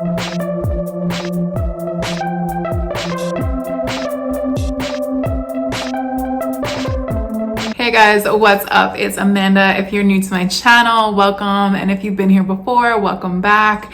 Hey guys, what's up? It's Amanda. If you're new to my channel, welcome. And if you've been here before, welcome back.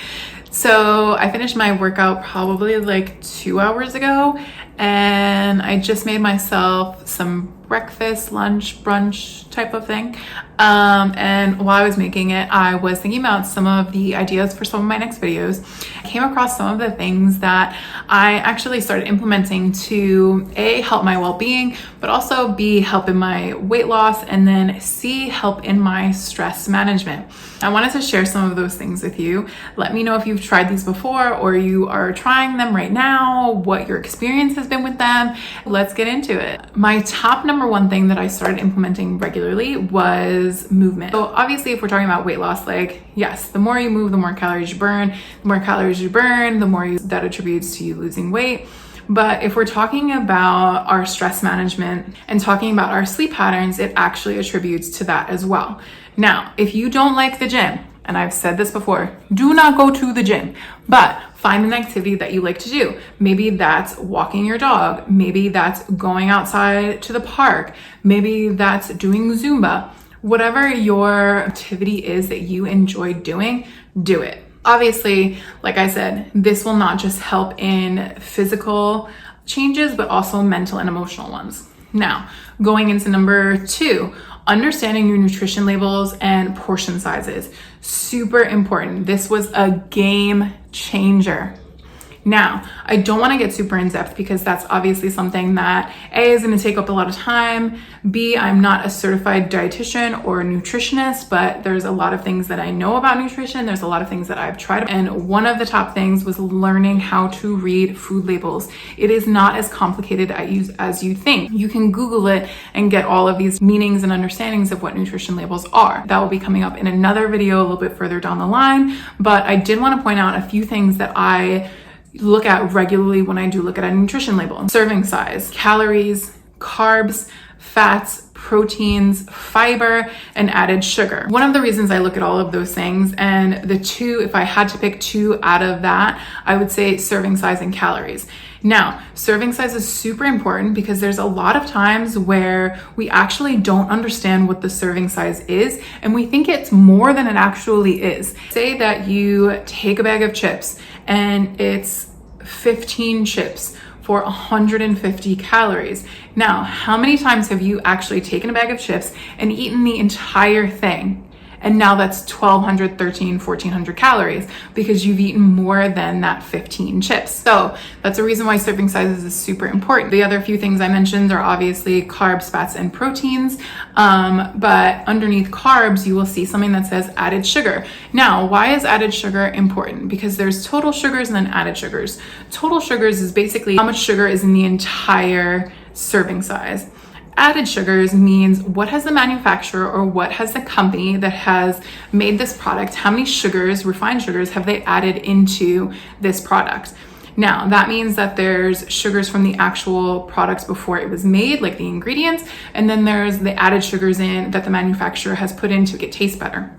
So I finished my workout probably like 2 hours ago, and I just made myself some breakfast, lunch, brunch type of thing. And while I was making it, I was thinking about some of the ideas for some of my next videos. I came across some of the things that I actually started implementing to A, help my well-being, but also B, help in my weight loss, and then C, help in my stress management. I wanted to share some of those things with you. Let me know if you've tried these before or you are trying them right now, what your experience has been with them. Let's get into it. My top number one thing that I started implementing regularly was movement. So obviously, if we're talking about weight loss, like, yes, the more you move, the more calories you burn. The more calories you burn, the more that attributes to you losing weight. But if we're talking about our stress management and talking about our sleep patterns, it actually attributes to that as well. Now, if you don't like the gym, and I've said this before, do not go to the gym, but find an activity that you like to do. Maybe that's walking your dog. Maybe that's going outside to the park. Maybe that's doing Zumba. Whatever your activity is that you enjoy doing, do it. Obviously, like I said, this will not just help in physical changes, but also mental and emotional ones. Now, going into number 2, understanding your nutrition labels and portion sizes. Super important. This was a game changer. Now, I don't want to get super in depth because that's obviously something that A, is going to take up a lot of time. B, I'm not a certified dietitian or nutritionist, but there's a lot of things that I know about nutrition. There's a lot of things that I've tried. And one of the top things was learning how to read food labels. It is not as complicated as you think. You can Google it and get all of these meanings and understandings of what nutrition labels are. That will be coming up in another video a little bit further down the line. But I did want to point out a few things that I look at regularly when I do look at a nutrition label. Serving size, calories, carbs, fats, proteins, fiber, and added sugar. One of the reasons I look at all of those things, and the two, if I had to pick 2 out of that, I would say serving size and calories. Now, serving size is super important because there's a lot of times where we actually don't understand what the serving size is, and we think it's more than it actually is. Say that you take a bag of chips and it's 15 chips for 150 calories. Now, how many times have you actually taken a bag of chips and eaten the entire thing? And now that's 1,200, 1,300, 1,400 calories because you've eaten more than that 15 chips. So that's a reason why serving sizes is super important. The other few things I mentioned are obviously carbs, fats, and proteins. But underneath carbs, you will see something that says added sugar. Now, why is added sugar important? Because there's total sugars and then added sugars. Total sugars is basically how much sugar is in the entire serving size. Added sugars means what has the manufacturer or what has the company that has made this product, how many sugars, refined sugars, have they added into this product? Now, that means that there's sugars from the actual products before it was made, like the ingredients, and then there's the added sugars in that the manufacturer has put in to make it taste better.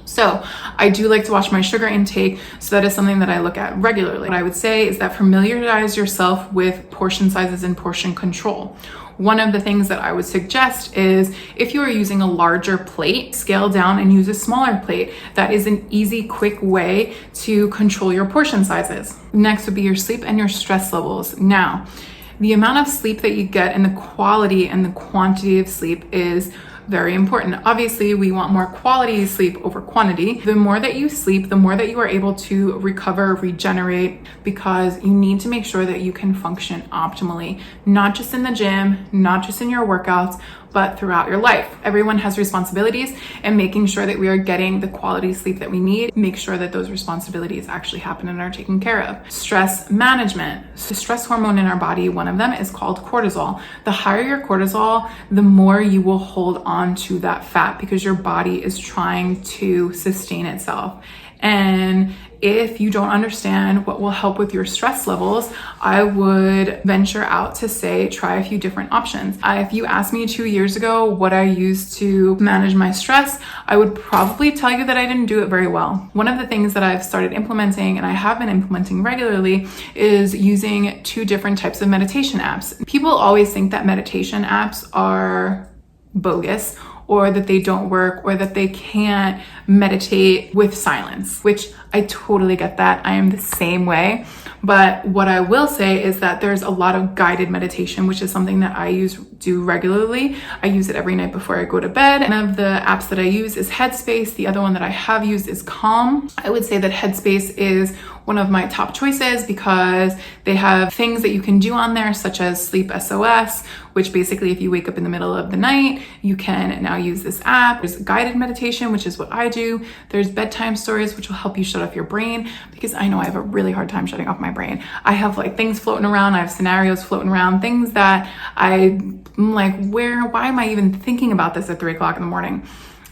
So I do like to watch my sugar intake, so that is something that I look at regularly. What I would say is that familiarize yourself with portion sizes and portion control. One of the things that I would suggest is if you are using a larger plate, scale down and use a smaller plate. That is an easy, quick way to control your portion sizes. Next would be your sleep and your stress levels. Now, the amount of sleep that you get and the quality and the quantity of sleep is very important. Obviously, we want more quality sleep over quantity. The more that you sleep, the more that you are able to recover, regenerate, because you need to make sure that you can function optimally, not just in the gym, not just in your workouts, but throughout your life. Everyone has responsibilities, and making sure that we are getting the quality sleep that we need, make sure that those responsibilities actually happen and are taken care of. Stress management. So stress hormone in our body, one of them is called cortisol. The higher your cortisol, the more you will hold on to that fat because your body is trying to sustain itself. And if you don't understand what will help with your stress levels, I would venture out to say try a few different options. If you asked me 2 years ago what I used to manage my stress, I would probably tell you that I didn't do it very well. One of the things that I've started implementing, and I have been implementing regularly, is using 2 different types of meditation apps. People always think that meditation apps are bogus, or that they don't work, or that they can't meditate with silence, which I totally get that. I am the same way. But what I will say is that there's a lot of guided meditation, which is something that I do regularly. I use it every night before I go to bed. One of the apps that I use is Headspace. The other one that I have used is Calm. I would say that Headspace is one of my top choices because they have things that you can do on there, such as Sleep SOS, which basically if you wake up in the middle of the night, you can now use this app. There's guided meditation, which is what I do. There's bedtime stories, which will help you shut off your brain, because I know I have a really hard time shutting off my brain. I have like things floating around. I have scenarios floating around, things that I'm like, why am I even thinking about this at 3 o'clock in the morning?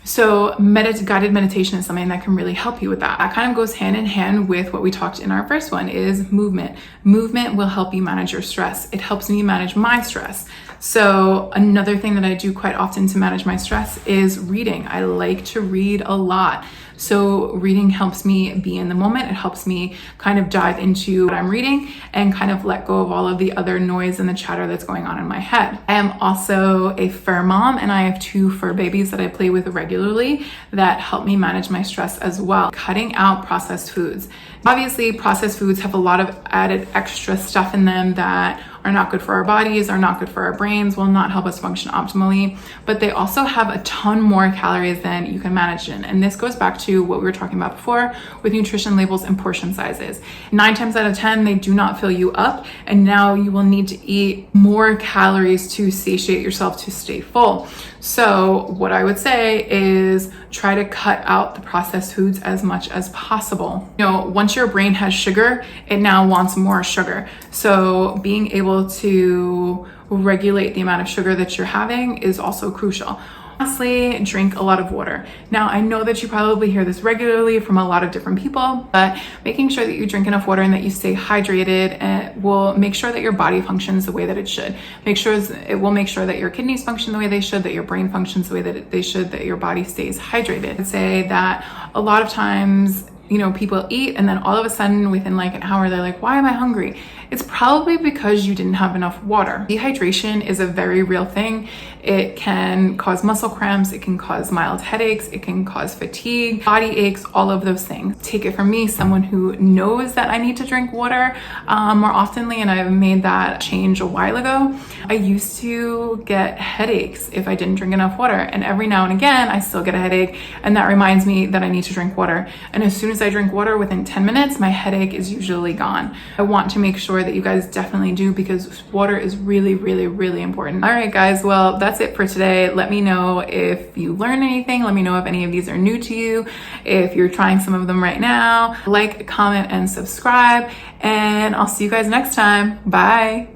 So guided meditation is something that can really help you with that. That kind of goes hand in hand with what we talked in our first one, is movement. Movement will help you manage your stress. It helps me manage my stress. So another thing that I do quite often to manage my stress is reading. I like to read a lot. So reading helps me be in the moment. It helps me kind of dive into what I'm reading and kind of let go of all of the other noise and the chatter that's going on in my head. I am also a fur mom, and I have 2 fur babies that I play with regularly that help me manage my stress as well. Cutting out processed foods. Obviously, processed foods have a lot of added extra stuff in them that are not good for our bodies, are not good for our brains, will not help us function optimally, but they also have a ton more calories than you can manage in. And this goes back to what we were talking about before with nutrition labels and portion sizes. 9 times out of 10, they do not fill you up, and now you will need to eat more calories to satiate yourself to stay full. So what I would say is try to cut out the processed foods as much as possible. You know, once your brain has sugar, it now wants more sugar. So being able to regulate the amount of sugar that you're having is also crucial. Lastly, drink a lot of water. Now, I know that you probably hear this regularly from a lot of different people, but making sure that you drink enough water and that you stay hydrated will make sure that your body functions the way that it should. It will make sure that your kidneys function the way they should, that your brain functions the way that they should, that your body stays hydrated. I'd say that a lot of times, you know, people eat and then all of a sudden within like an hour, they're like, why am I hungry? It's probably because you didn't have enough water. Dehydration is a very real thing. It can cause muscle cramps, it can cause mild headaches, it can cause fatigue, body aches, all of those things. Take it from me, someone who knows that I need to drink water more oftenly, and I've made that change a while ago. I used to get headaches if I didn't drink enough water, and every now and again I still get a headache, and that reminds me that I need to drink water. And as soon as I drink water, within 10 minutes, my headache is usually gone. I want to make sure that you guys definitely do, because water is really, really, really important. All right, guys, well, that's it for today. Let me know if you learned anything. Let me know if any of these are new to you, if you're trying some of them right now. Like, comment, and subscribe, and I'll see you guys next time. Bye.